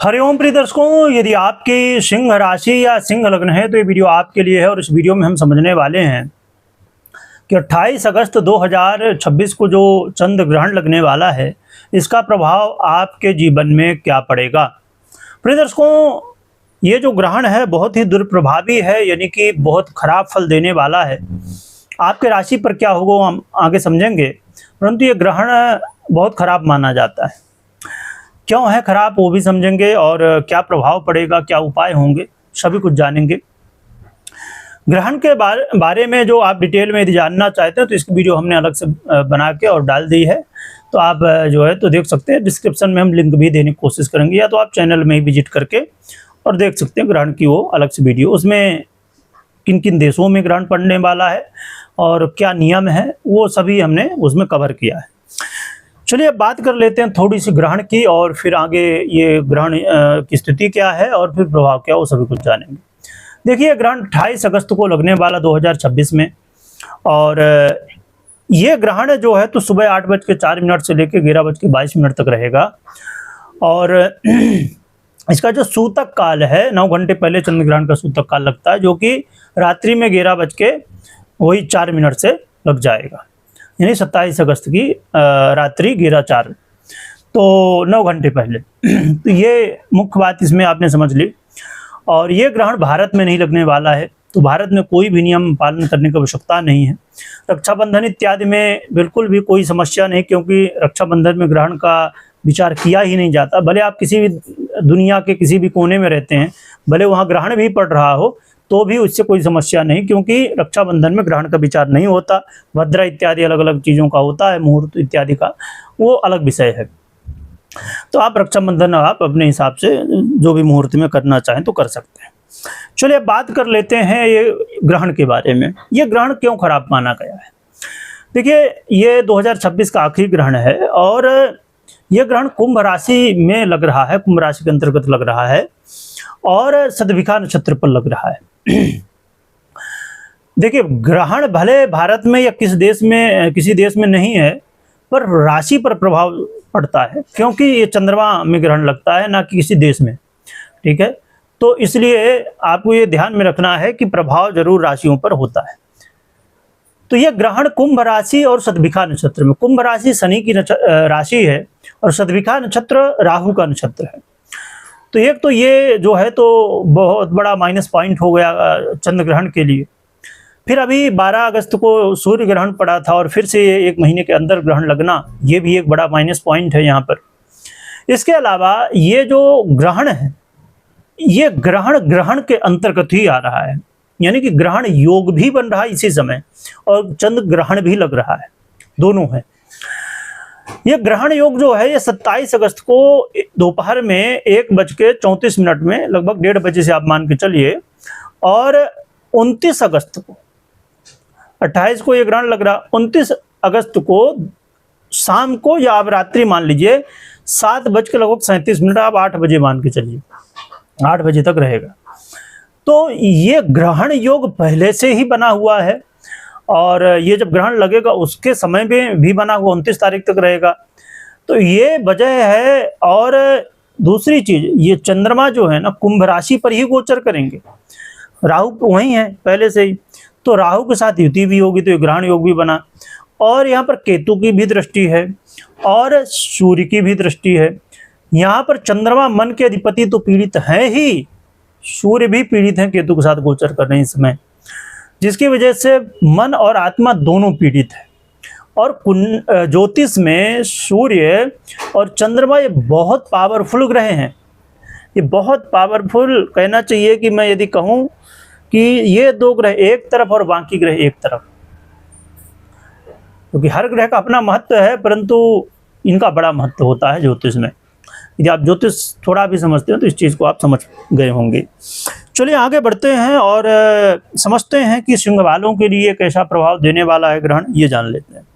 हरिओम प्रिय दर्शकों, यदि आपकी सिंह राशि या सिंह लग्न है तो ये वीडियो आपके लिए है। और इस वीडियो में हम समझने वाले हैं कि 28 अगस्त 2026 को जो चंद्र ग्रहण लगने वाला है, इसका प्रभाव आपके जीवन में क्या पड़ेगा। प्रिय दर्शकों, ये जो ग्रहण है बहुत ही दुष्प्रभावी है, यानी कि बहुत खराब फल देने वाला है। आपके राशि पर क्या होगा हम आगे समझेंगे, परंतु ये ग्रहण बहुत खराब माना जाता है। क्यों है खराब वो भी समझेंगे, और क्या प्रभाव पड़ेगा, क्या उपाय होंगे, सभी कुछ जानेंगे। ग्रहण के बारे में जो आप डिटेल में यदि जानना चाहते हैं तो इसकी वीडियो हमने अलग से बना के और डाल दी है, तो आप जो है तो देख सकते हैं। डिस्क्रिप्शन में हम लिंक भी देने की कोशिश करेंगे, या तो आप चैनल में ही विजिट करके और देख सकते हैं ग्रहण की वो अलग से वीडियो। उसमें किन किन देशों में ग्रहण पड़ने वाला है और क्या नियम है, वो सभी हमने उसमें कवर किया है। चलिए अब बात कर लेते हैं थोड़ी सी ग्रहण की, और फिर आगे ये ग्रहण की स्थिति क्या है और फिर प्रभाव क्या, वो सभी कुछ जानेंगे। देखिए, ग्रहण 28 अगस्त को लगने वाला 2026 में, और ये ग्रहण जो है तो सुबह 8:04 से लेकर 11:22 तक रहेगा। और इसका जो सूतक काल है, 9 घंटे पहले चंद्र ग्रहण का सूतक काल लगता है, जो कि रात्रि में 11:04 से लग जाएगा, यानी 27 अगस्त की रात्रि 11:04, तो 9 घंटे पहले। तो ये मुख्य बात इसमें आपने समझ ली। और ये ग्रहण भारत में नहीं लगने वाला है, तो भारत में कोई भी नियम पालन करने की आवश्यकता नहीं है। रक्षाबंधन इत्यादि में बिल्कुल भी कोई समस्या नहीं, क्योंकि रक्षाबंधन में ग्रहण का विचार किया ही नहीं जाता। भले आप किसी भी दुनिया के किसी भी कोने में रहते हैं, भले वहाँ ग्रहण भी पड़ रहा हो, तो भी उससे कोई समस्या नहीं, क्योंकि रक्षाबंधन में ग्रहण का विचार नहीं होता। भद्रा इत्यादि अलग अलग चीज़ों का होता है, मुहूर्त इत्यादि का, वो अलग विषय है। तो आप रक्षाबंधन आप अपने हिसाब से जो भी मुहूर्त में करना चाहें तो कर सकते हैं। चलिए अब बात कर लेते हैं ये ग्रहण के बारे में। ये ग्रहण क्यों खराब माना गया है। देखिए, ये 2026 का आखिरी ग्रहण है, और ये ग्रहण कुंभ राशि में लग रहा है, कुंभ राशि के अंतर्गत लग रहा है, और सदभिखा नक्षत्र पर लग रहा है। देखिए, ग्रहण भले भारत में या किसी देश में नहीं है, पर राशि पर प्रभाव पड़ता है, क्योंकि ये चंद्रमा में ग्रहण लगता है, ना कि किसी देश में। ठीक है, तो इसलिए आपको ये ध्यान में रखना है कि प्रभाव जरूर राशियों पर होता है। तो ये ग्रहण कुंभ राशि और सदभिखा नक्षत्र में, कुंभ राशि शनि की राशि है, और सदभिखा नक्षत्र राहु का नक्षत्र है। तो एक तो ये जो है तो बहुत बड़ा माइनस पॉइंट हो गया चंद्र ग्रहण के लिए। फिर अभी 12 अगस्त को सूर्य ग्रहण पड़ा था, और फिर से एक महीने के अंदर ग्रहण लगना, ये भी एक बड़ा माइनस पॉइंट है यहाँ पर। इसके अलावा ये जो ग्रहण है, ये ग्रहण के अंतर्गत ही आ रहा है, यानी कि ग्रहण योग भी बन रहा है इसी समय, और चंद्र ग्रहण भी लग रहा है, दोनों है। ये ग्रहण योग जो है ये 27 अगस्त को दोपहर में 1:34 में, लगभग 1:30 बजे से आप मान के चलिए, और 29 अगस्त को, 28 को ये ग्रहण लग रहा, 29 अगस्त को शाम को, या आप रात्रि मान लीजिए 7:37, आप 8 बजे मान के चलिए, 8 बजे तक रहेगा। तो ये ग्रहण योग पहले से ही बना हुआ है, और ये जब ग्रहण लगेगा उसके समय में भी बना हुआ, 29 तारीख तक रहेगा। तो ये वजह है। और दूसरी चीज, ये चंद्रमा जो है ना कुंभ राशि पर ही गोचर करेंगे, राहु वहीं है पहले से ही, तो राहु के साथ युति भी होगी, तो ये ग्रहण योग भी बना। और यहाँ पर केतु की भी दृष्टि है, और सूर्य की भी दृष्टि है। यहाँ पर चंद्रमा मन के अधिपति तो पीड़ित है ही, सूर्य भी पीड़ित है केतु के साथ गोचर कर रहे हैं इस समय, जिसकी वजह से मन और आत्मा दोनों पीड़ित है। और ज्योतिष में सूर्य और चंद्रमा ये बहुत पावरफुल ग्रह हैं, ये बहुत पावरफुल कहना चाहिए कि मैं यदि कहूँ कि ये दो ग्रह एक तरफ और बाकी ग्रह एक तरफ, क्योंकि हर ग्रह का अपना महत्व है, परंतु इनका बड़ा महत्व होता है ज्योतिष में। यदि आप ज्योतिष थोड़ा भी समझते हैं तो इस चीज़ को आप समझ गए होंगे। चलिए आगे बढ़ते हैं और समझते हैं कि सिंह वालों के लिए कैसा प्रभाव देने वाला है ग्रहण, ये जान लेते हैं।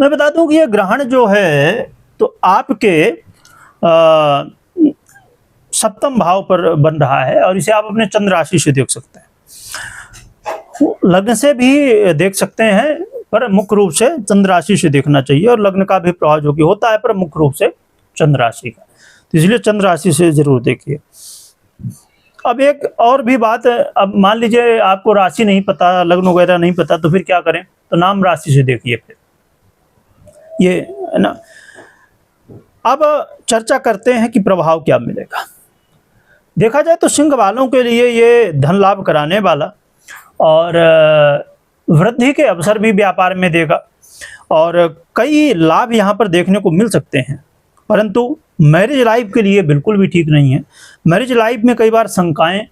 मैं बता दूं कि ये ग्रहण जो है तो आपके 7वें भाव पर बन रहा है, और इसे आप अपने चंद्र राशि से देख सकते हैं, लग्न से भी देख सकते हैं, पर मुख्य रूप से चंद्र राशि से देखना चाहिए। और लग्न का भी प्रभाव जो कि होता है, पर मुख्य रूप से चंद्र राशि का। इसलिए चंद्र राशि से जरूर देखिए। अब एक और भी बात है, अब मान लीजिए आपको राशि नहीं पता, लग्न वगैरह नहीं पता, तो फिर क्या करें? तो नाम राशि से देखिए फिर, ये है ना। अब चर्चा करते हैं कि प्रभाव क्या मिलेगा। देखा जाए तो सिंह वालों के लिए ये धन लाभ कराने वाला और वृद्धि के अवसर भी व्यापार में देगा और कई लाभ यहाँ पर देखने को मिल सकते हैं, परंतु मैरिज लाइफ के लिए बिल्कुल भी ठीक नहीं है। मैरिज लाइफ में कई बार शंकाएं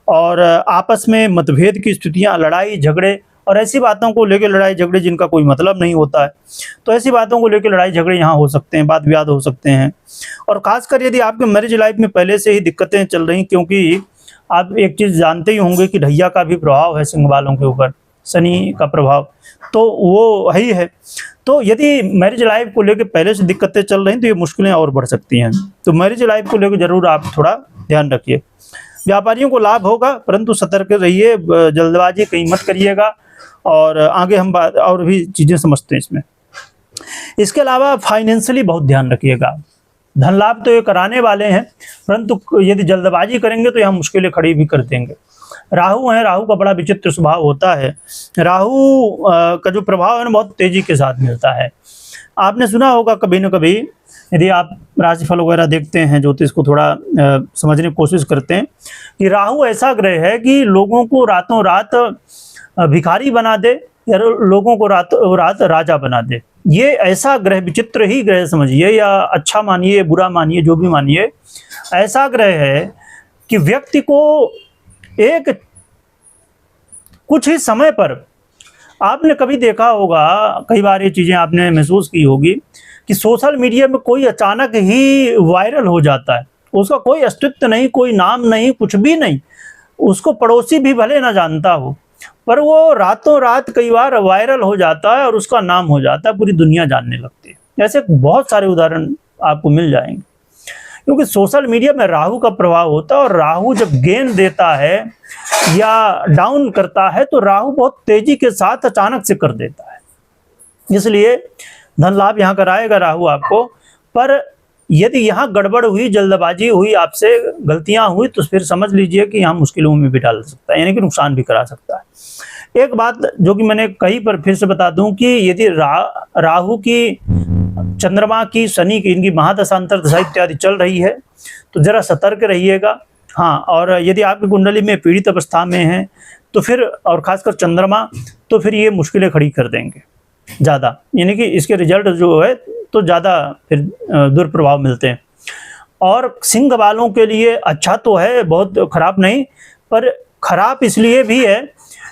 और आपस में मतभेद की स्थितियां, लड़ाई झगड़े और ऐसी बातों को लेकर लड़ाई झगड़े जिनका कोई मतलब नहीं होता है, तो ऐसी बातों को लेकर लड़ाई झगड़े यहाँ हो सकते हैं, वाद विवाद हो सकते हैं। और खासकर यदि आपके मैरिज लाइफ में पहले से ही दिक्कतें चल रही, क्योंकि आप एक चीज़ जानते ही होंगे कि ढैया का भी प्रभाव है सिंह वालों के ऊपर, शनि का प्रभाव, तो वो ही है। तो यदि मैरिज लाइफ को लेकर पहले से दिक्कतें चल रही तो ये मुश्किलें और बढ़ सकती हैं। तो मैरिज लाइफ को लेकर जरूर आप थोड़ा ध्यान रखिए। व्यापारियों को लाभ होगा, परंतु सतर्क रहिए, जल्दबाजी कहीं मत करिएगा। और आगे हम बात और भी चीज़ें समझते हैं इसमें। इसके अलावा फाइनेंशियली बहुत ध्यान रखिएगा। धन लाभ तो ये कराने वाले हैं, परंतु यदि जल्दबाजी करेंगे तो यहाँ मुश्किलें खड़ी भी कर देंगे। राहु है, राहु का बड़ा विचित्र स्वभाव होता है। राहु का जो प्रभाव है ना, बहुत तेजी के साथ मिलता है। आपने सुना होगा कभी न कभी, यदि आप राशिफल वगैरह देखते हैं, ज्योतिष को थोड़ा समझने की कोशिश करते हैं, कि राहु ऐसा ग्रह है कि लोगों को रातों रात भिखारी बना दे या लोगों को रातों रात राजा बना दे। ये ऐसा ग्रह, विचित्र ही ग्रह समझिए, या अच्छा मानिए बुरा मानिए, जो भी मानिए, ऐसा ग्रह है कि व्यक्ति को एक कुछ ही समय पर, आपने कभी देखा होगा, कई बार ये चीज़ें आपने महसूस की होगी कि सोशल मीडिया में कोई अचानक ही वायरल हो जाता है, उसका कोई अस्तित्व नहीं, कोई नाम नहीं, कुछ भी नहीं, उसको पड़ोसी भी भले ना जानता हो, पर वो रातों रात कई बार वायरल हो जाता है और उसका नाम हो जाता है, पूरी दुनिया जानने लगती है। ऐसे बहुत सारे उदाहरण आपको मिल जाएंगे, क्योंकि सोशल मीडिया में राहु का प्रभाव होता है। और राहु जब गेन देता है या डाउन करता है तो राहु बहुत तेजी के साथ अचानक से कर देता है। इसलिए धन लाभ यहाँ कराएगा राहु आपको, पर यदि यहाँ गड़बड़ हुई, जल्दबाजी हुई, आपसे गलतियां हुई, तो फिर समझ लीजिए कि यहाँ मुश्किलों में भी डाल सकता है, यानी कि नुकसान भी करा सकता है। एक बात जो कि मैंने कहीं पर फिर से बता दूं कि यदि राहु की, चंद्रमा की, शनि की, इनकी महादशा अंतर्दशा इत्यादि चल रही है तो जरा सतर्क रहिएगा। हाँ, और यदि आपकी कुंडली में पीड़ित अवस्था में है तो फिर, और खासकर चंद्रमा, तो फिर ये मुश्किलें खड़ी कर देंगे ज़्यादा, यानी कि इसके रिजल्ट जो है तो ज़्यादा फिर दुष्प्रभाव मिलते हैं। और सिंह वालों के लिए अच्छा तो है, बहुत खराब नहीं, पर खराब इसलिए भी है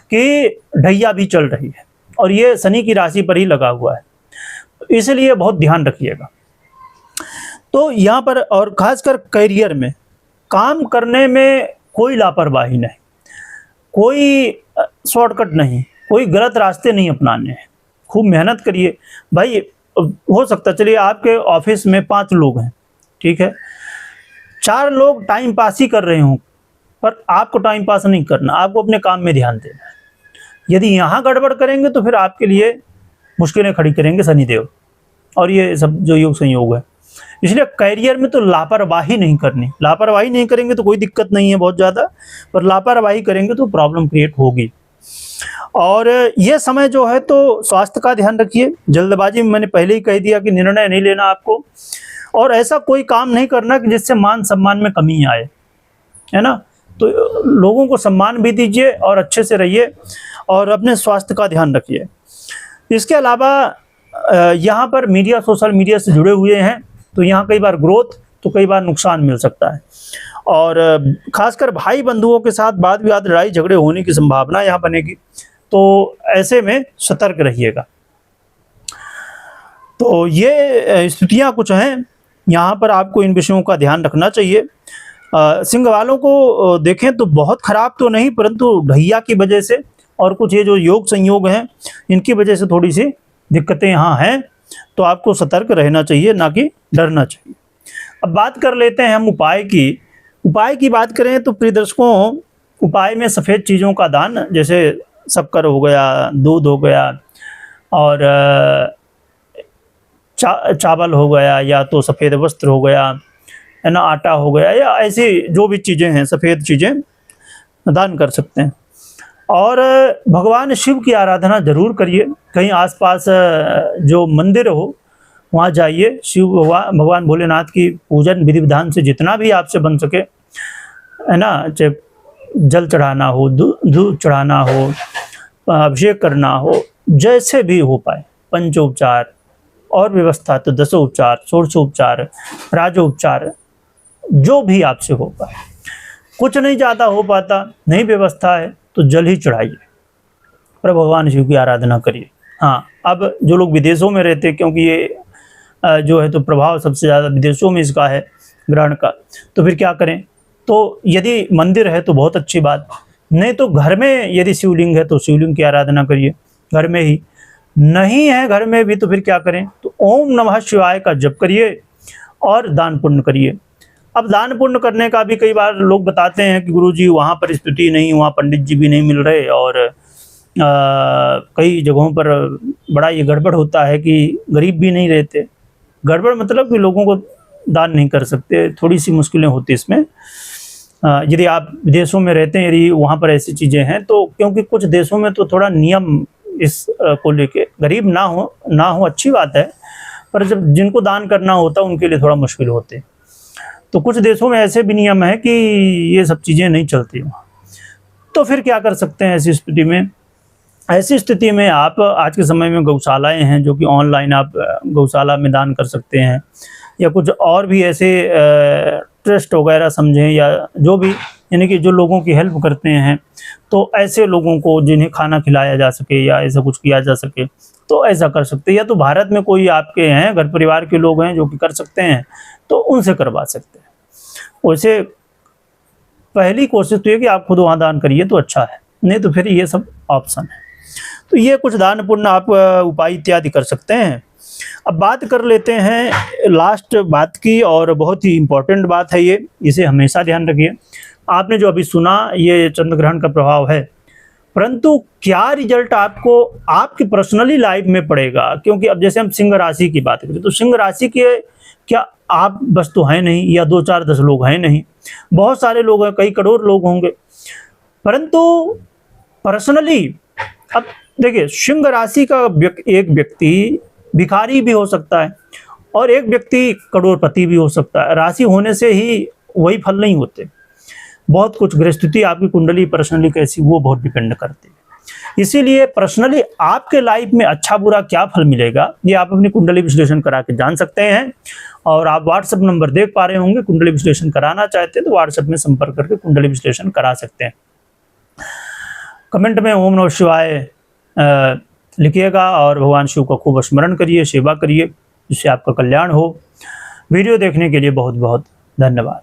कि ढैया भी चल रही है और ये शनि की राशि पर ही लगा हुआ है, इसलिए बहुत ध्यान रखिएगा। तो यहाँ पर, और खासकर करियर में, काम करने में कोई लापरवाही नहीं, कोई शॉर्टकट नहीं, कोई गलत रास्ते नहीं अपनाने हैं। खूब मेहनत करिए भाई। हो सकता, चलिए आपके ऑफिस में 5 लोग हैं, ठीक है, 4 लोग टाइम पास ही कर रहे हों, पर आपको टाइम पास नहीं करना, आपको अपने काम में ध्यान देना है। यदि यहाँ गड़बड़ करेंगे तो फिर आपके लिए मुश्किलें खड़ी करेंगे शनिदेव, और ये सब जो योग संयोग है। इसलिए करियर में तो लापरवाही नहीं करनी। लापरवाही नहीं करेंगे तो कोई दिक्कत नहीं है बहुत ज़्यादा, पर लापरवाही करेंगे तो प्रॉब्लम क्रिएट होगी। और ये समय जो है तो स्वास्थ्य का ध्यान रखिए। जल्दबाजी में मैंने पहले ही कह दिया कि निर्णय नहीं लेना आपको, और ऐसा कोई काम नहीं करना कि जिससे मान सम्मान में कमी आए, है ना। तो लोगों को सम्मान भी दीजिए और अच्छे से रहिए और अपने स्वास्थ्य का ध्यान रखिए। इसके अलावा यहाँ पर मीडिया, सोशल मीडिया से जुड़े हुए हैं तो यहाँ कई बार ग्रोथ तो कई बार नुकसान मिल सकता है। और खासकर भाई बंधुओं के साथ वाद विवाद, लड़ाई झगड़े होने की संभावना यहाँ बनेगी, तो ऐसे में सतर्क रहिएगा। तो ये स्थितियाँ कुछ हैं, यहाँ पर आपको इन विषयों का ध्यान रखना चाहिए। सिंह वालों को देखें तो बहुत खराब तो नहीं, परंतु ढैया की वजह से और कुछ ये जो योग संयोग हैं इनकी वजह से थोड़ी सी दिक्कतें यहाँ हैं, तो आपको सतर्क रहना चाहिए, ना कि डरना चाहिए। अब बात कर लेते हैं हम उपाय की। उपाय की बात करें तो प्रिय दर्शकों, उपाय में सफ़ेद चीज़ों का दान, जैसे शक्कर हो गया, दूध हो गया, और चावल हो गया, या तो सफ़ेद वस्त्र हो गया, है ना, आटा हो गया या ऐसी जो भी चीज़ें हैं, सफ़ेद चीज़ें दान कर सकते हैं। और भगवान शिव की आराधना जरूर करिए। कहीं आसपास जो मंदिर हो वहाँ जाइए, शिव भगवान भोलेनाथ की पूजन विधि विधान से जितना भी आपसे बन सके, है ना, चाहे जल चढ़ाना हो, दूध चढ़ाना हो, अभिषेक करना हो, जैसे भी हो पाए, पंचोपचार और व्यवस्था तो दशोपचार, षोडशोपचार, राजोपचार, जो भी आपसे हो पाए। कुछ नहीं ज़्यादा हो पाता, नहीं व्यवस्था है तो जल ही चढ़ाइए और भगवान शिव की आराधना करिए। हाँ, अब जो लोग विदेशों में रहते, क्योंकि ये जो है तो प्रभाव सबसे ज़्यादा विदेशों में इसका है ग्रहण का, तो फिर क्या करें? तो यदि मंदिर है तो बहुत अच्छी बात, नहीं तो घर में यदि शिवलिंग है तो शिवलिंग की आराधना करिए घर में ही। नहीं है घर में भी तो फिर क्या करें? तो ओम नमः शिवाय का जप करिए और दान पुण्य करिए। अब दान पुण्य करने का भी कई बार लोग बताते हैं कि गुरुजी वहाँ पर स्थिति नहीं, वहाँ पंडित जी भी नहीं मिल रहे, और कई जगहों पर बड़ा ये गड़बड़ होता है कि गरीब भी नहीं रहते। गड़बड़ मतलब कि लोगों को दान नहीं कर सकते, थोड़ी सी मुश्किलें होती इसमें। यदि आप विदेशों में रहते हैं, यदि वहाँ पर ऐसी चीज़ें हैं तो, क्योंकि कुछ देशों में तो थोड़ा नियम इस को लेके, गरीब ना हो अच्छी बात है, पर जब जिनको दान करना होता है उनके लिए थोड़ा मुश्किल होते। तो कुछ देशों में ऐसे भी नियम है कि ये सब चीज़ें नहीं चलती वहाँ। तो फिर क्या कर सकते हैं ऐसी स्थिति में? ऐसी स्थिति में आप आज के समय में गौशालाएं हैं जो कि ऑनलाइन आप गौशाला में दान कर सकते हैं, या कुछ और भी ऐसे ट्रस्ट वगैरह समझें, या जो भी, यानी कि जो लोगों की हेल्प करते हैं, तो ऐसे लोगों को जिन्हें खाना खिलाया जा सके या ऐसा कुछ किया जा सके तो ऐसा कर सकते हैं। या तो भारत में कोई आपके हैं घर परिवार के लोग हैं जो कि कर सकते हैं तो उनसे करवा सकते हैं। वैसे पहली कोशिश तो ये कि आप खुद वहाँ दान करिए तो अच्छा है, नहीं तो फिर ये सब ऑप्शन है। तो ये कुछ दान पुण्य आप उपाय इत्यादि कर सकते हैं। अब बात कर लेते हैं लास्ट बात की, और बहुत ही इम्पोर्टेंट बात है ये, इसे हमेशा ध्यान रखिए। आपने जो अभी सुना ये चंद्र ग्रहण का प्रभाव है, परंतु क्या रिजल्ट आपको आपकी पर्सनली लाइफ में पड़ेगा? क्योंकि अब जैसे हम सिंह राशि की बात करें तो सिंह राशि के क्या आप बस तो हैं नहीं, या 2 4 10 लोग हैं नहीं, बहुत सारे लोग हैं, कई करोड़ लोग होंगे। परंतु पर्सनली अब देखिए, सिंह राशि का एक व्यक्ति भिखारी भी हो सकता है और एक व्यक्ति करोड़पति भी हो सकता है। राशि होने से ही वही फल नहीं होते, बहुत कुछ गृहस्थिति आपकी कुंडली पर्सनली कैसी वो बहुत डिपेंड करती है। इसीलिए पर्सनली आपके लाइफ में अच्छा बुरा क्या फल मिलेगा ये आप अपनी कुंडली विश्लेषण करा के जान सकते हैं। और आप व्हाट्सएप नंबर देख पा रहे होंगे, कुंडली विश्लेषण कराना चाहते हैं तो व्हाट्सएप में संपर्क करके कुंडली विश्लेषण करा सकते हैं। कमेंट में ओम नमः शिवाय लिखिएगा और भगवान शिव का खूब स्मरण करिए, सेवा करिए, जिससे आपका कल्याण हो। वीडियो देखने के लिए बहुत बहुत धन्यवाद।